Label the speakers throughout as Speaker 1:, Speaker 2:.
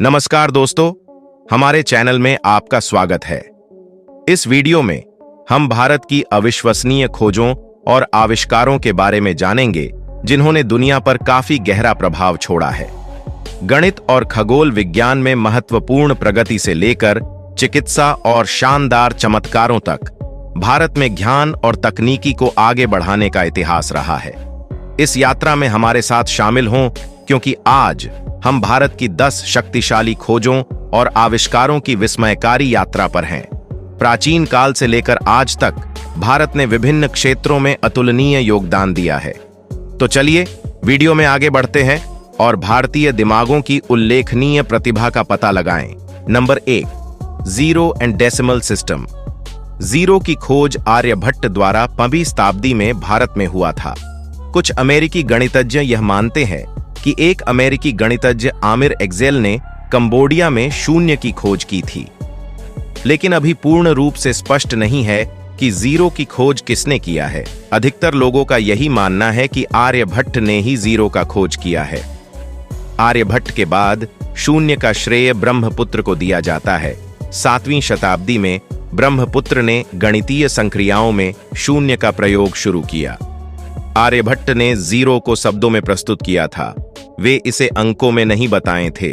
Speaker 1: नमस्कार दोस्तों, हमारे चैनल में आपका स्वागत है। इस वीडियो में हम भारत की अविश्वसनीय खोजों और आविष्कारों के बारे में जानेंगे जिन्होंने दुनिया पर काफी गहरा प्रभाव छोड़ा है। गणित और खगोल विज्ञान में महत्वपूर्ण प्रगति से लेकर चिकित्सा और शानदार चमत्कारों तक भारत में ज्ञान और तकनीकी को आगे बढ़ाने का इतिहास रहा है। इस यात्रा में हमारे साथ शामिल हों, क्योंकि आज हम भारत की 10 शक्तिशाली खोजों और आविष्कारों की विस्मयकारी यात्रा पर हैं। प्राचीन काल से लेकर आज तक भारत ने विभिन्न क्षेत्रों में अतुलनीय योगदान दिया है। तो चलिए वीडियो में आगे बढ़ते हैं और भारतीय दिमागों की उल्लेखनीय प्रतिभा का पता लगाएं। Number 1, zero and decimal system. Zero की खोज आर्यभट्ट द्वारा 5वीं शताब्दी में भारत में हुआ था। कुछ अमेरिकी गणितज्ञ यह मानते हैं कि एक अमेरिकी गणितज्ञ आमिर एक्सेल ने कंबोडिया में शून्य की खोज की थी, लेकिन अभी पूर्ण रूप से स्पष्ट नहीं है कि जीरो की खोज किसने किया है। अधिकतर लोगों का यही मानना है कि आर्यभट्ट ने ही जीरो का खोज किया है। आर्यभट्ट के बाद शून्य का श्रेय ब्रह्मपुत्र को दिया जाता है। 7वीं शताब्दी में ब्रह्मपुत्र ने गणितीय संक्रियाओं में शून्य का प्रयोग शुरू किया। आर्यभट्ट ने जीरो को शब्दों में प्रस्तुत किया था, वे इसे अंकों में नहीं बताए थे।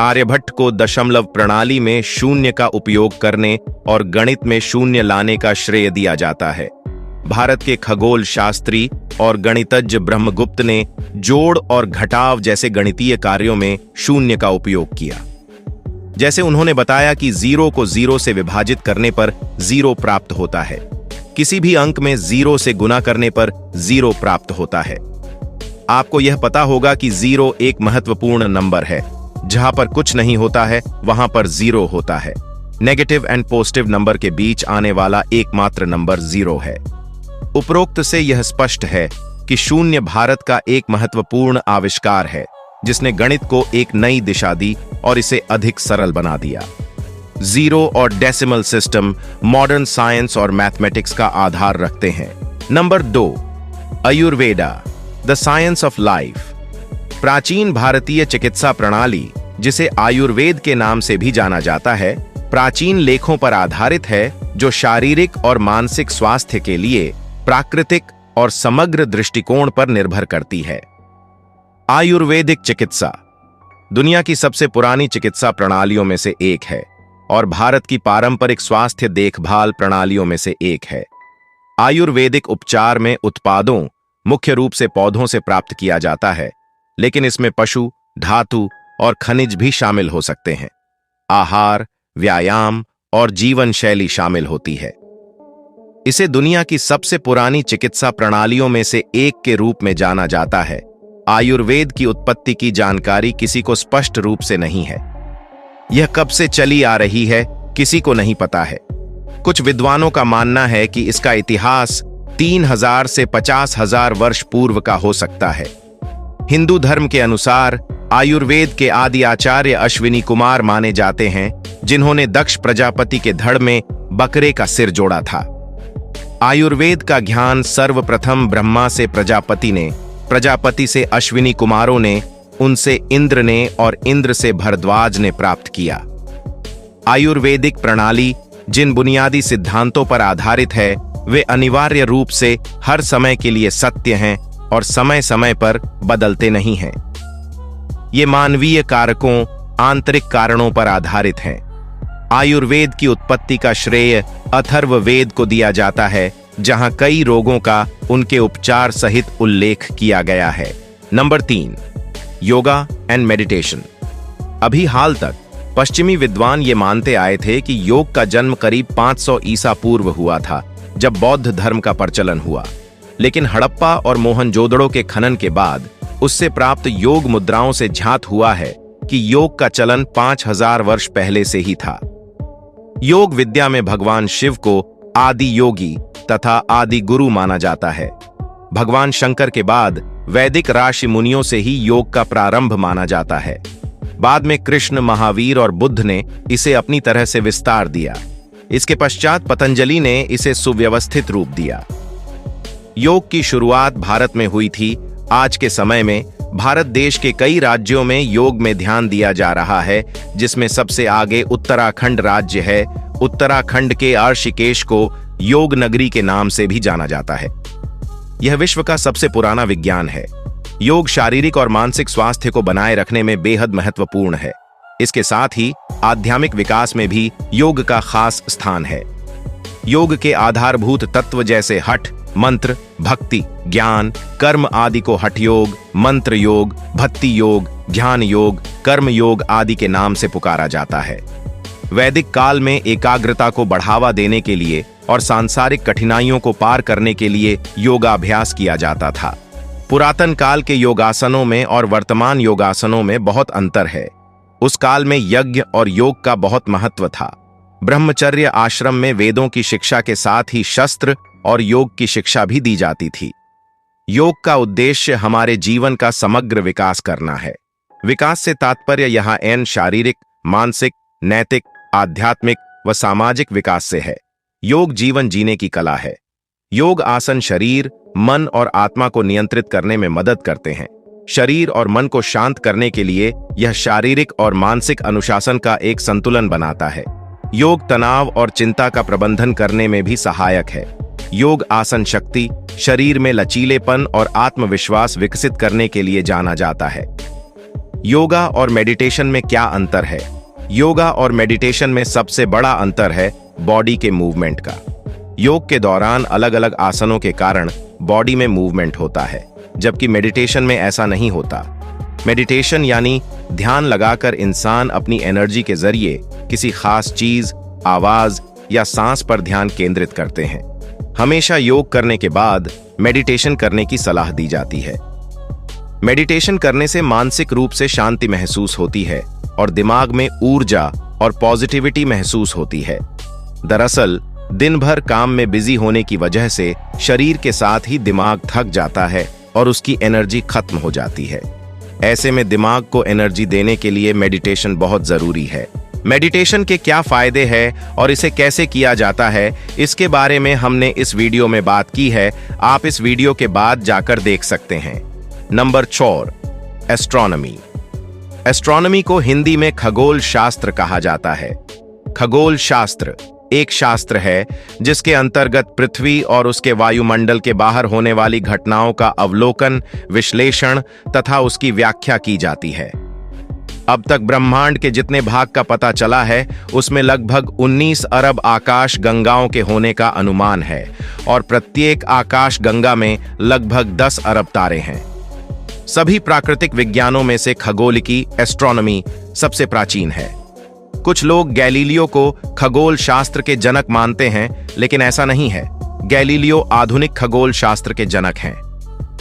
Speaker 1: आर्यभट्ट को दशमलव प्रणाली में शून्य का उपयोग करने और गणित में शून्य लाने का श्रेय दिया जाता है। भारत के खगोल शास्त्री और गणितज्ञ ब्रह्मगुप्त ने जोड़ और घटाव जैसे गणितीय कार्यों में शून्य का उपयोग किया। जैसे उन्होंने बताया कि जीरो को जीरो से विभाजित करने पर जीरो प्राप्त होता है, किसी भी अंक में जीरो से गुना करने पर जीरो प्राप्त होता है। आपको यह पता होगा कि जीरो एक महत्वपूर्ण नंबर है। जहां पर कुछ नहीं होता है वहां पर जीरो होता है। नेगेटिव एंड पॉजिटिव नंबर के बीच आने वाला एकमात्र नंबर जीरो है। उपरोक्त से यह स्पष्ट है कि शून्य भारत का एक महत्वपूर्ण आविष्कार है, जिसने गणित को एक नई दिशा दी और इसे अधिक सरल बना दिया। जीरो और डेसिमल सिस्टम मॉडर्न साइंस और मैथमेटिक्स का आधार रखते हैं। Number 2, Ayurveda, the science of life. प्राचीन भारतीय चिकित्सा प्रणाली, जिसे आयुर्वेद के नाम से भी जाना जाता है, प्राचीन लेखों पर आधारित है जो शारीरिक और मानसिक स्वास्थ्य के लिए प्राकृतिक और समग्र दृष्टिकोण पर निर्भर करती है। आयुर्वेदिक चिकित्सा दुनिया की सबसे पुरानी चिकित्सा प्रणालियों में से एक है और भारत की पारंपरिक स्वास्थ्य देखभाल प्रणालियों में से एक है। आयुर्वेदिक उपचार में उत्पादों मुख्य रूप से पौधों से प्राप्त किया जाता है, लेकिन इसमें पशु, धातु और खनिज भी शामिल हो सकते हैं। आहार, व्यायाम और जीवन शैली शामिल होती है। इसे दुनिया की सबसे पुरानी चिकित्सा प्रणालियों में से एक के रूप में जाना जाता है। आयुर्वेद की उत्पत्ति की जानकारी किसी को स्पष्ट रूप से नहीं है। यह कब से चली आ रही है, किसी को नहीं पता है। कुछ विद्वानों का मानना है कि इसका इतिहास 3000 से 50,000 वर्ष पूर्व का हो सकता है। हिंदू धर्म के अनुसार आयुर्वेद के आदि आचार्य अश्विनी कुमार माने जाते हैं, जिन्होंने दक्ष प्रजापति के धड़ में बकरे का सिर जोड़ा था। आयुर्वेद का ज्ञान सर्वप्रथम ब्रह्मा से प्रजापति ने, प्रजापति से अश्विनी कुमारों ने, उनसे इंद्र ने और इंद्र से भरद्वाज ने प्राप्त किया। आयुर्वेदिक प्रणाली जिन बुनियादी सिद्धांतों पर आधारित है, वे अनिवार्य रूप से हर समय के लिए सत्य हैं और समय समय पर बदलते नहीं हैं। ये मानवीय कारकों, आंतरिक कारणों पर आधारित हैं। आयुर्वेद की उत्पत्ति का श्रेय अथर्ववेद को दिया जाता है, जहां कई रोगों का उनके उपचार सहित उल्लेख किया गया है। Number 3, yoga and meditation. अभी हाल तक पश्चिमी विद्वान ये मानते आए थे कि योग का जन्म करीब 500 ईसा पूर्व हुआ था, जब बौद्ध धर्म का प्रचलन हुआ। लेकिन हड़प्पा और मोहनजोदड़ो के खनन के बाद उससे प्राप्त योग मुद्राओं से ज्ञात हुआ है कि योग का चलन 5000 वर्ष पहले से ही था। योग विद्या में भगवान शिव को आदि योगी तथा आदि गुरु माना जाता है। भगवान शंकर के बाद वैदिक ऋषि मुनियों से ही योग का प्रारंभ माना जाता है। बाद में कृष्ण, महावीर और बुद्ध ने इसे अपनी तरह से विस्तार दिया। इसके पश्चात पतंजलि ने इसे सुव्यवस्थित रूप दिया। योग की शुरुआत भारत में हुई थी। आज के समय में भारत देश के कई राज्यों में योग में ध्यान दिया जा रहा है, जिसमें सबसे आगे उत्तराखंड राज्य है। उत्तराखंड के ऋषिकेश को योग नगरी के नाम से भी जाना जाता है। यह विश्व का सबसे पुराना विज्ञान है। योग शारीरिक और मानसिक स्वास्थ्य को बनाए रखने में बेहद महत्वपूर्ण है। इसके साथ ही आध्यात्मिक विकास में भी योग का खास स्थान है। योग के आधारभूत तत्व जैसे हठ, मंत्र, भक्ति, ज्ञान, कर्म आदि को हठ योग, मंत्र योग, भक्ति योग, ध्यान योग, कर्म योग आदि के नाम से पुकारा जाता है। वैदिक काल में एकाग्रता को बढ़ावा देने के लिए और सांसारिक कठिनाइयों को पार करने के लिए योगाभ्यास किया जाता था। पुरातन काल के योगासनों में और वर्तमान योगासनों में बहुत अंतर है। उस काल में यज्ञ और योग का बहुत महत्व था। ब्रह्मचर्य आश्रम में वेदों की शिक्षा के साथ ही शस्त्र और योग की शिक्षा भी दी जाती थी। योग का उद्देश्य हमारे जीवन का समग्र विकास करना है। विकास से तात्पर्य यहाँ शारीरिक, मानसिक, नैतिक, आध्यात्मिक व सामाजिक विकास से है। योग जीवन जीने की कला है। योग आसन शरीर, मन और आत्मा को नियंत्रित करने में मदद करते हैं। शरीर और मन को शांत करने के लिए यह शारीरिक और मानसिक अनुशासन का एक संतुलन बनाता है। योग तनाव और चिंता का प्रबंधन करने में भी सहायक है। योग आसन शक्ति, शरीर में लचीलेपन और आत्मविश्वास विकसित करने के लिए जाना जाता है। योगा और मेडिटेशन में क्या अंतर है? योगा और मेडिटेशन में सबसे बड़ा अंतर है बॉडी के मूवमेंट का। योग के दौरान अलग अलग आसनों के कारण बॉडी में मूवमेंट होता है, जबकि मेडिटेशन में ऐसा नहीं होता। मेडिटेशन यानी ध्यान लगाकर इंसान अपनी एनर्जी के जरिए किसी खास चीज, आवाज या सांस पर ध्यान केंद्रित करते हैं। हमेशा योग करने के बाद मेडिटेशन करने की सलाह दी जाती है। मेडिटेशन करने से मानसिक रूप से शांति महसूस होती है और दिमाग में ऊर्जा और पॉजिटिविटी महसूस होती है। दरअसल दिन भर काम में बिजी होने की वजह से शरीर के साथ ही दिमाग थक जाता है और उसकी एनर्जी खत्म हो जाती है। ऐसे में दिमाग को एनर्जी देने के लिए मेडिटेशन बहुत जरूरी है। मेडिटेशन के क्या फायदे हैं और इसे कैसे किया जाता है, इसके बारे में हमने इस वीडियो में बात की है। आप इस वीडियो के बाद जाकर देख सकते हैं। Number 4, astronomy. एस्ट्रोनॉमी को हिंदी में खगोल शास्त्र कहा जाता है। खगोल शास्त्र एक शास्त्र है जिसके अंतर्गत पृथ्वी और उसके वायुमंडल के बाहर होने वाली घटनाओं का अवलोकन, विश्लेषण तथा उसकी व्याख्या की जाती है। अब तक ब्रह्मांड के जितने भाग का पता चला है उसमें लगभग 19 अरब आकाश गंगाओं के होने का अनुमान है और प्रत्येक आकाश गंगा में लगभग 10 अरब तारे हैं। सभी प्राकृतिक विज्ञानों में से खगोलिकी एस्ट्रोनॉमी सबसे प्राचीन है। कुछ लोग गैलीलियो को खगोल शास्त्र के जनक मानते हैं, लेकिन ऐसा नहीं है। गैलीलियो आधुनिक खगोल शास्त्र के जनक हैं।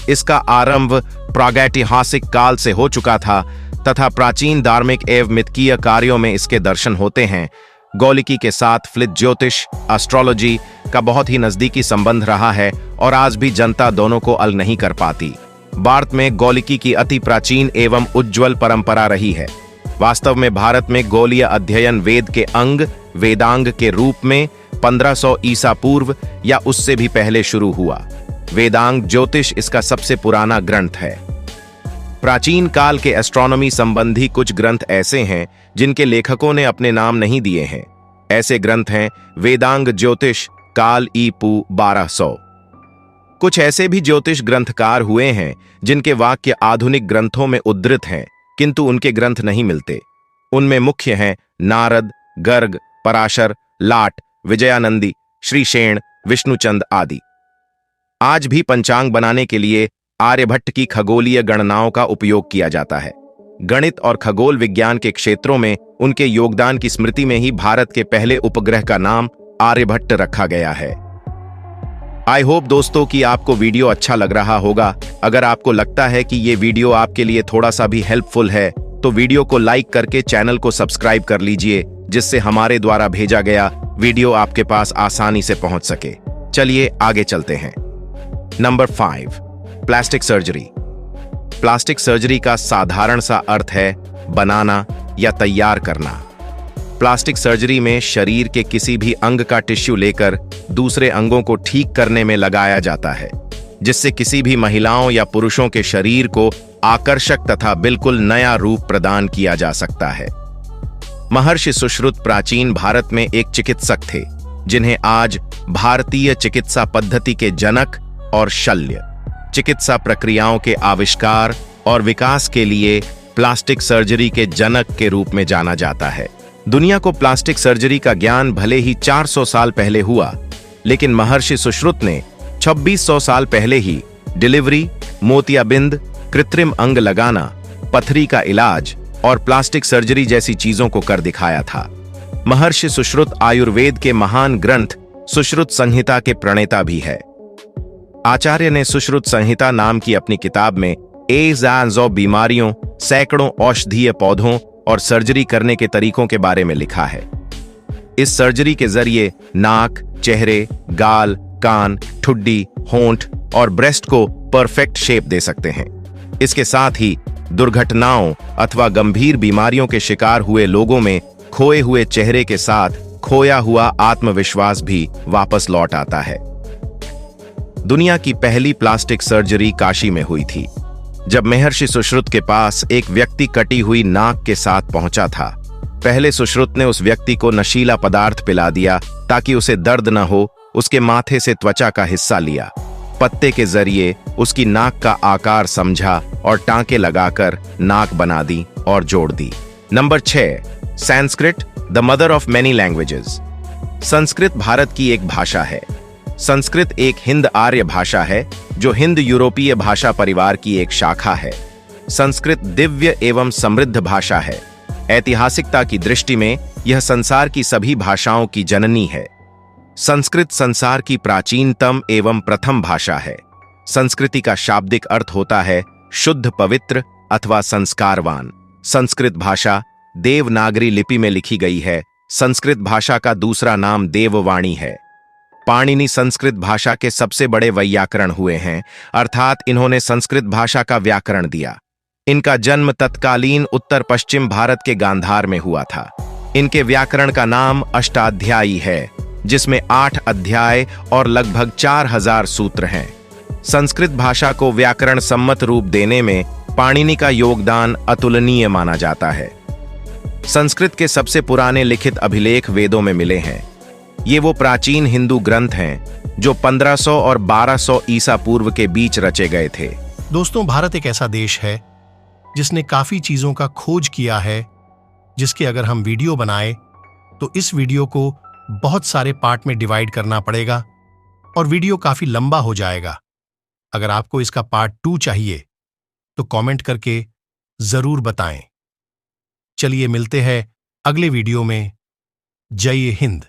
Speaker 1: इसका आरंभ प्रागैतिहासिक काल से हो चुका था तथा प्राचीन धार्मिक एवं मिथकीय कार्यों में इसके दर्शन होते हैं। गौलिकी के साथ फ्लित ज्योतिष, एस्ट्रोलॉजी का बहुत ही नजदीकी संबंध रहा है और आज भी जनता दोनों को अल नहीं कर पाती। भारत में गौलिकी की अति प्राचीन एवं उज्ज्वल परंपरा रही है। वास्तव में भारत में गौलीय अध्ययन वेद के अंग, वेदांग के रूप में 1500 ईसा पूर्व या उससे भी पहले शुरू हुआ। वेदांग ज्योतिष इसका सबसे पुराना ग्रंथ है। प्राचीन काल के एस्ट्रोनॉमी संबंधी कुछ ग्रंथ ऐसे हैं जिनके लेखकों ने अपने नाम नहीं दिए हैं। ऐसे ग्रंथ हैं वेदांग ज्योतिष काल ईपू 1200। कुछ ऐसे भी ज्योतिष ग्रंथकार हुए हैं जिनके वाक्य आधुनिक ग्रंथों में उद्धृत हैं, किंतु उनके ग्रंथ नहीं मिलते। उनमें मुख्य हैं नारद, गर्ग, पराशर, लाट, विजयानंदी, श्रीशेण, विष्णुचंद आदि। आज भी पंचांग बनाने के लिए आर्यभट्ट की खगोलीय गणनाओं का उपयोग किया जाता है। गणित और खगोल विज्ञान के क्षेत्रों में उनके योगदान की स्मृति में ही भारत के पहले उपग्रह का नाम आर्यभट्ट रखा गया है। आई होप दोस्तों कि आपको वीडियो अच्छा लग रहा होगा। अगर आपको लगता है कि ये वीडियो आपके लिए थोड़ा सा भी हेल्पफुल है तो वीडियो को लाइक करके चैनल को सब्सक्राइब कर लीजिए, जिससे हमारे द्वारा भेजा गया वीडियो आपके पास आसानी से पहुंच सके। चलिए आगे चलते हैं। Number 5, plastic surgery. Plastic surgery का साधारण सा अर्थ है बनाना या तैयार करना। प्लास्टिक सर्जरी में शरीर के किसी भी अंग का टिश्यू लेकर दूसरे अंगों को ठीक करने में लगाया जाता है। जिससे किसी भी महिलाओं या पुरुषों के शरीर को आकर्षक तथा बिल्कुल नया रूप प्रदान किया जा सकता है। महर्षि सुश्रुत प्राचीन भारत में एक चिकित्सक थे, जिन्हें आज भारतीय चिकित्सा पद्धति के जनक और शल्य चिकित्सा प्रक्रियाओं के आविष्कार और विकास के लिए प्लास्टिक सर्जरी के जनक के रूप में जाना जाता है। दुनिया को प्लास्टिक सर्जरी का ज्ञान भले ही 400 साल पहले हुआ, लेकिन महर्षि सुश्रुत ने 2600 साल पहले ही डिलीवरी, मोतियाबिंद, कृत्रिम अंग लगाना, पथरी का इलाज और प्लास्टिक सर्जरी जैसी चीजों को कर दिखाया था। महर्षि सुश्रुत आयुर्वेद के महान ग्रंथ सुश्रुत संहिता के प्रणेता भी है। आचार्य ने सुश्रुत संहिता नाम की अपनी किताब में एजांजो बीमारियों, सैकड़ों औषधीय पौधों और सर्जरी करने के तरीकों के बारे में लिखा है। इस सर्जरी के जरिए नाक, चेहरे, गाल, कान, ठुड्डी, होंठ और ब्रेस्ट को परफेक्ट शेप दे सकते हैं। इसके साथ ही दुर्घटनाओं अथवा गंभीर बीमारियों के शिकार हुए लोगों में खोए हुए चेहरे के साथ खोया हुआ आत्मविश्वास भी वापस लौट आता है। दुनिया की पहली प्लास्टिक सर्जरी काशी में हुई थी, जब महर्षि सुश्रुत के पास एक व्यक्ति कटी हुई नाक के साथ पहुंचा था। पहले सुश्रुत ने उस व्यक्ति को नशीला पदार्थ पिला दिया ताकि उसे दर्द न हो। उसके माथे से त्वचा का हिस्सा लिया, पत्ते के जरिए उसकी नाक का आकार समझा और टांके लगाकर नाक बना दी और जोड़ दी। Number 6, Sanskrit, the mother of many languages. Sanskrit Bharat की एक भाषा है। संस्कृत एक हिंद आर्य भाषा है जो हिंद यूरोपीय भाषा परिवार की एक शाखा है। संस्कृत दिव्य एवं समृद्ध भाषा है। ऐतिहासिकता की दृष्टि में यह संसार की सभी भाषाओं की जननी है। संस्कृत संसार की प्राचीनतम एवं प्रथम भाषा है। संस्कृति का शाब्दिक अर्थ होता है शुद्ध, पवित्र अथवा संस्कारवान। संस्कृत भाषा देवनागरी लिपि में लिखी गई है। संस्कृत भाषा का दूसरा नाम देववाणी है। पाणिनि संस्कृत भाषा के सबसे बड़े वैयाकरण हुए हैं, अर्थात इन्होंने संस्कृत भाषा का व्याकरण दिया। इनका जन्म तत्कालीन उत्तर पश्चिम भारत के गांधार में हुआ था। इनके व्याकरण का नाम अष्टाध्यायी है, जिसमें 8 अध्याय और लगभग 4000 सूत्र हैं। संस्कृत भाषा को व्याकरण सम्मत रूप देने में पाणिनि का योगदान अतुलनीय माना जाता है। संस्कृत के सबसे पुराने लिखित अभिलेख वेदों में मिले हैं। ये वो प्राचीन हिंदू ग्रंथ हैं जो 1500 और 1200 ईसा पूर्व के बीच रचे गए थे।
Speaker 2: दोस्तों, भारत एक ऐसा देश है जिसने काफी चीजों का खोज किया है, जिसके अगर हम वीडियो बनाए तो इस वीडियो को बहुत सारे पार्ट में डिवाइड करना पड़ेगा और वीडियो काफी लंबा हो जाएगा। अगर आपको इसका पार्ट 2 चाहिए तो कमेंट करके जरूर बताएं। चलिए मिलते हैं अगले वीडियो में। जय हिंद।